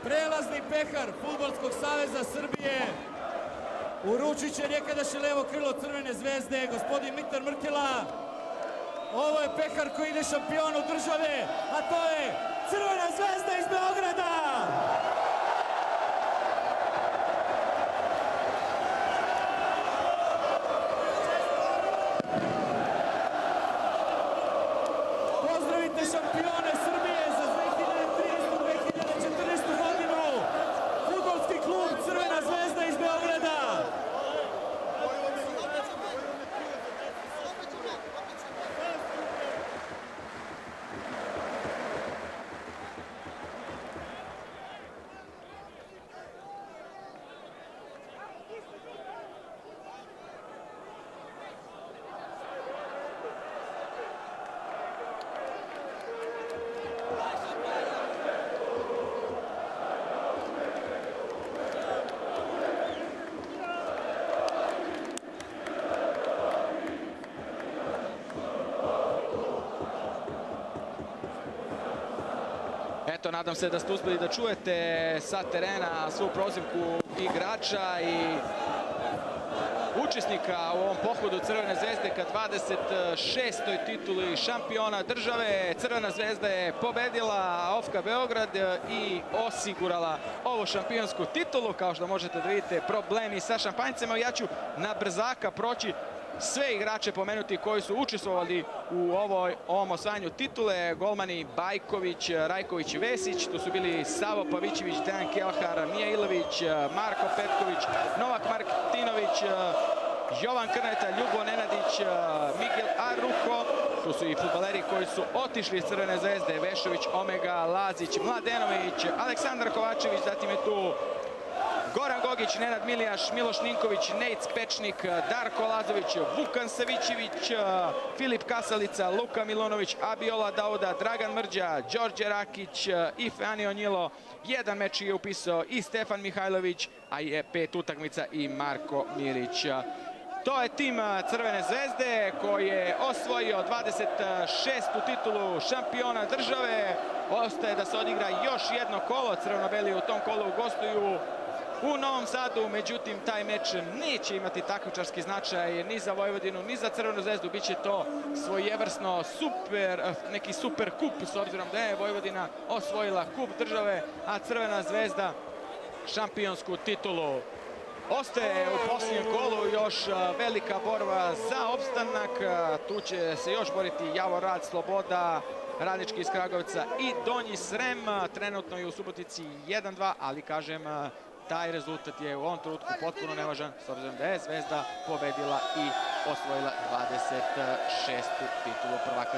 Prelazni pehar Fudbalskog saveza Srbije uručit će nekadašnje levo krilo Crvene zvezde, gospodin Mitar Mrkela. Ovo je pehar koji ide šampionu države, a to je Crvena zvezda iz Beograda! Pozdravite šampione Srbije za 2013-2014. godinu, Fudbalski klub Crvena zvezda iz Beograda. Eto, nadam se da ste uspeli da čujete sa terena svu prozivku igrača i učesnika u ovom pohodu Crvene zvezde ka 26. tituli šampiona države. Crvena zvezda je pobedila OFK Beograd i osigurala ovu šampionsku titulu. Kao što možete da vidite, problemi sa šampanjcima. Ja ću na brzaka proći sve igrače pomenuti koji su učestvovali u ovom osvajanju titule. Golmani Bajković, Rajković, Vesić, tu su bili Savo Pavićević, Dejan Kelhar, Mija Ilović, Marko Petković, Novak Martinović, Jovan Krneta, Ljubo Nenadić, Miguel Aruho. Tu su i fudbaleri koji su otišli iz Crvene zvezde, Vešović, Omega, Lazić, Mladenović, Aleksandar Kovačević, zatim je tu Goran Gogić, Nenad Milijaš, Miloš Ninković, Nejc Pečnik, Darko Lazović, Vukan Savićević, Filip Kasalica, Luka Milonović, Abiola Dauda, Dragan Mrđa, Đorđe Rakić i Feani Onjilo. Jedan meč je upisao i Stefan Mihajlović, a je 5 utakmica i Marko Mirić. To je tim Crvene zvezde koji je osvojio 26. titulu šampiona države. Ostaje da se odigra još jedno kolo. Crveno-beli u tom kolu gostuju u Novom Sadu, međutim taj meč neće imati takmičarski značaj ni za Vojvodinu, ni za Crvenu zvezdu. Biće to svojevrsno neki super kup, s obzirom da je Vojvodina osvojila kup države, a Crvena zvezda šampionsku titulu. Ostaje u posljednjem kolu još velika borba za opstanak. Tu će se još boriti Javor Rad, Sloboda, Radnički iz Kragovca i Donji Srem. Trenutno je u Subotici 1-2, ali kažem, taj rezultat je u ovom trenutku potpuno nevažan, s obzirom da je Zvezda pobedila i osvojila 26. titulu prvaka